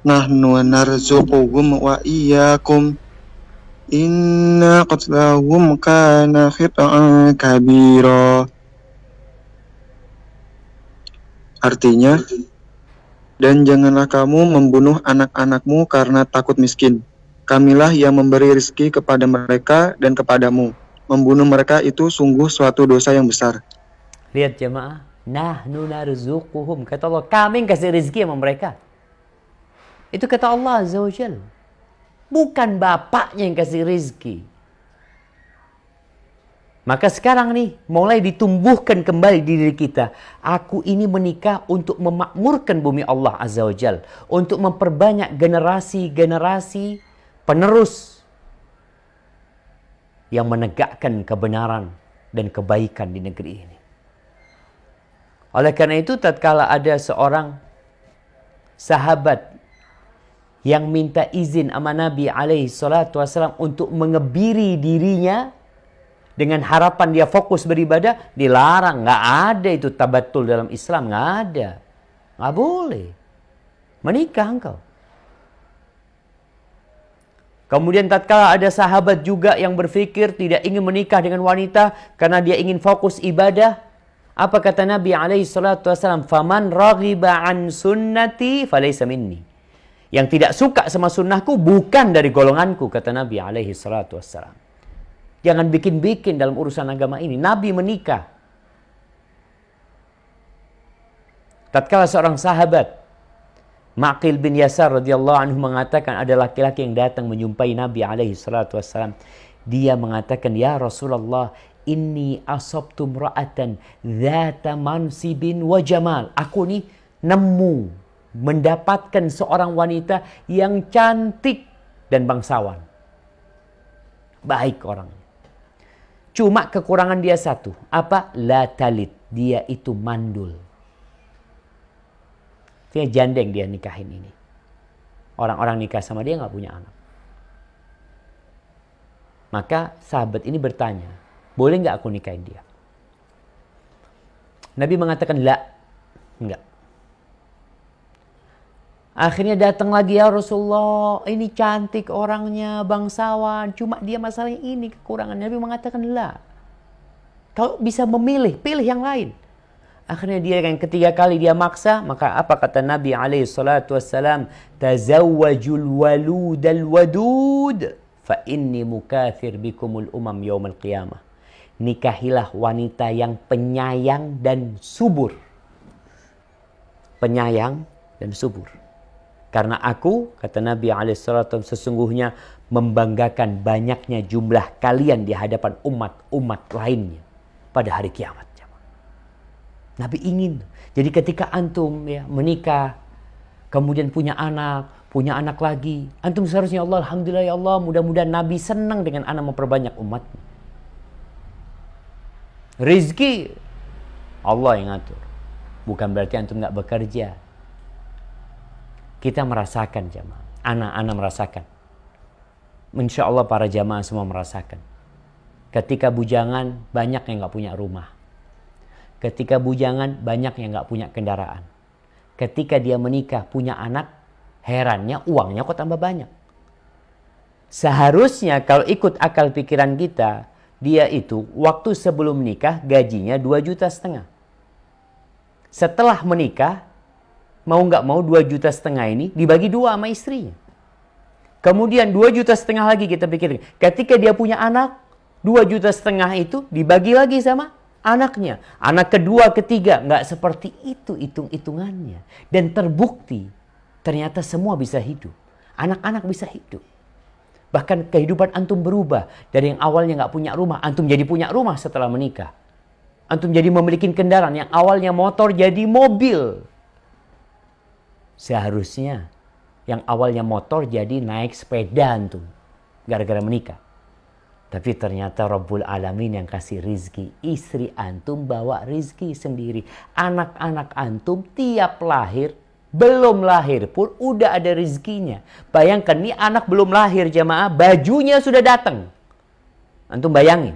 nahnu narzuquhum wa iyyakum inna qatlahum kana khita'an kabira. Artinya, dan janganlah kamu membunuh anak-anakmu karena takut miskin. Kamilah yang memberi rezeki kepada mereka dan kepadamu. Membunuh mereka itu sungguh suatu dosa yang besar. Lihat jemaah, nahnu narzuquhum, kata Allah, kami kasih rezeki sama mereka. Itu kata Allah Azza wa Jalla. Bukan bapaknya yang kasih rezeki. Maka sekarang nih, mulai ditumbuhkan kembali di diri kita. Aku ini menikah untuk memakmurkan bumi Allah Azza wa Jalla. Untuk memperbanyak generasi-generasi penerus yang menegakkan kebenaran dan kebaikan di negeri ini. Oleh karena itu, tatkala ada seorang sahabat yang minta izin sama Nabi alaihi salatu wasallam untuk mengebiri dirinya dengan harapan dia fokus beribadah, dilarang. Nggak ada itu tabatul dalam Islam, nggak ada. Nggak boleh. Menikah engkau. Kemudian tatkala ada sahabat juga yang berpikir tidak ingin menikah dengan wanita karena dia ingin fokus ibadah. Apa kata Nabi alaihi salatu wasallam? Faman raghiba an sunnati falaysa minni. Yang tidak suka sama sunnahku bukan dari golonganku, kata Nabi alaihi salatu wassalam. Jangan bikin-bikin dalam urusan agama ini. Nabi menikah. Tatkala seorang sahabat, Ma'qil bin Yasar radhiyallahu anhu mengatakan ada laki-laki yang datang menjumpai Nabi alaihi salatu wassalam. Dia mengatakan, ya Rasulullah, inni asabtu imra'atan dzata mansibin wa jamal. Aku nih mendapatkan seorang wanita yang cantik dan bangsawan. Baik orangnya. Cuma kekurangan dia satu. Apa? La talit. Dia itu mandul. Dia jandeng dia nikahin ini. Orang-orang nikah sama dia nggak punya anak. Maka sahabat ini bertanya, boleh nggak aku nikahin dia? Nabi mengatakan, la. Enggak. Akhirnya datang lagi, ya Rasulullah, ini cantik orangnya, bangsawan, cuma dia masalahnya ini kekurangan. Nabi mengatakan, la. Kalau bisa memilih, pilih yang lain. Akhirnya dia yang ketiga kali dia maksa, maka apa kata Nabi alaihi salatu wassalam? Tazawwajul waludal wadud, fa inni mukathir bikumul umam yaumal qiyamah. Nikahilah wanita yang penyayang dan subur. Penyayang dan subur. Karena aku, kata Nabi alaihissalam, sesungguhnya membanggakan banyaknya jumlah kalian di hadapan umat-umat lainnya pada hari kiamat. Nabi ingin. Jadi ketika antum ya menikah, kemudian punya anak lagi, antum seharusnya Allah, alhamdulillah ya Allah, mudah-mudahan Nabi senang dengan anak memperbanyak umat. Rizki Allah yang ngatur. Bukan berarti antum nggak bekerja. Kita merasakan jamaah. Anak-anak merasakan. Insya Allah para jamaah semua merasakan. Ketika bujangan banyak yang nggak punya rumah. Ketika bujangan banyak yang nggak punya kendaraan. Ketika dia menikah punya anak, herannya uangnya kok tambah banyak. Seharusnya kalau ikut akal pikiran kita, dia itu waktu sebelum menikah gajinya 2,5 juta. Setelah menikah, mau nggak mau 2,5 juta ini dibagi 2 sama istrinya. Kemudian 2,5 juta lagi kita pikirin. Ketika dia punya anak, 2,5 juta itu dibagi lagi sama anaknya. Anak kedua, ketiga. Nggak seperti itu hitung-hitungannya. Dan terbukti ternyata semua bisa hidup. Anak-anak bisa hidup. Bahkan kehidupan antum berubah. Dari yang awalnya nggak punya rumah, antum jadi punya rumah setelah menikah. Antum jadi memiliki kendaraan. Yang awalnya motor jadi mobil. Seharusnya yang awalnya motor jadi naik sepeda antum. Gara-gara menikah. Tapi ternyata Rabbul Alamin yang kasih rizki. Istri antum bawa rizki sendiri. Anak-anak antum tiap lahir, belum lahir pun udah ada rizkinya. Bayangkan nih anak belum lahir jamaah, bajunya sudah datang. Antum bayangin.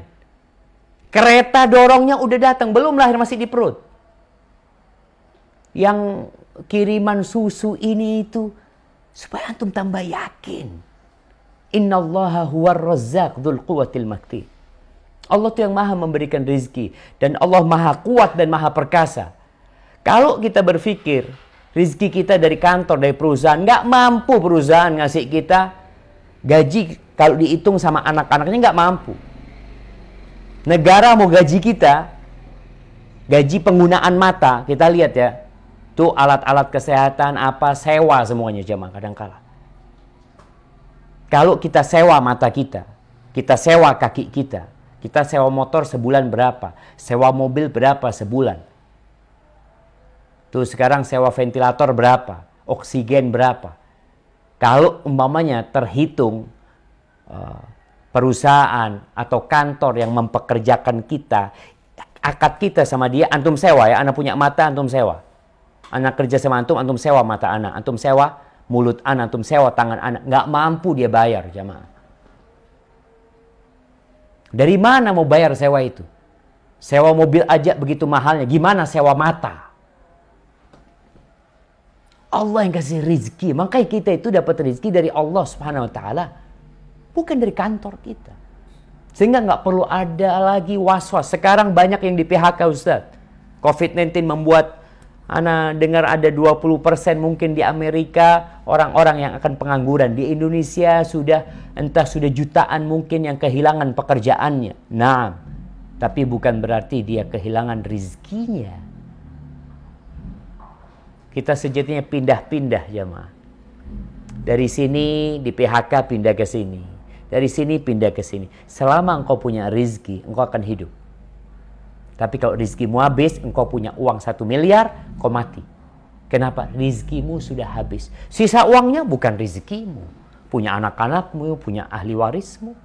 Kereta dorongnya udah datang, belum lahir masih di perut. Yang kiriman susu ini itu Supaya antum tambah yakin. Innallaha huwar razzaq dzul quwwatil matin. Allah itu yang maha memberikan rizki. Dan Allah maha kuat dan maha perkasa. Kalau kita berpikir, rizki kita dari kantor, dari perusahaan, nggak mampu perusahaan ngasih kita gaji, kalau dihitung sama anak-anaknya nggak mampu. Negara mau gaji kita, gaji penggunaan mata, kita lihat ya. Tuh alat-alat kesehatan, apa, sewa semuanya jemaah kadang-kala. Kalau kita sewa mata kita sewa kaki kita sewa motor sebulan berapa, sewa mobil berapa sebulan. Tuh sekarang sewa ventilator berapa, oksigen berapa. Kalau umpamanya terhitung perusahaan atau kantor yang mempekerjakan kita, akad kita sama dia, antum sewa ya, anak punya mata, antum sewa. Anak kerja sama antum, antum sewa mata anak, antum sewa mulut anak, antum sewa tangan anak. Nggak mampu dia bayar, jamaah. Dari mana mau bayar sewa itu? Sewa mobil aja begitu mahalnya, gimana sewa mata? Allah yang kasih rizki, makanya kita itu dapat rizki dari Allah Subhanahu Wa Taala, bukan dari kantor kita. Sehingga nggak perlu ada lagi was-was. Sekarang banyak yang di PHK, Ustaz. COVID-19 membuat ana dengar ada 20% mungkin di Amerika orang-orang yang akan pengangguran. Di Indonesia sudah jutaan mungkin yang kehilangan pekerjaannya. Nah, tapi bukan berarti dia kehilangan rizkinya. Kita sejatinya pindah-pindah jemaah. Dari sini di PHK pindah ke sini. Dari sini pindah ke sini. Selama engkau punya rizki, engkau akan hidup. Tapi kalau rizkimu habis, engkau punya uang 1 miliar, engkau mati. Kenapa? Rizkimu sudah habis. Sisa uangnya bukan rizkimu. Punya anak-anakmu, punya ahli warismu.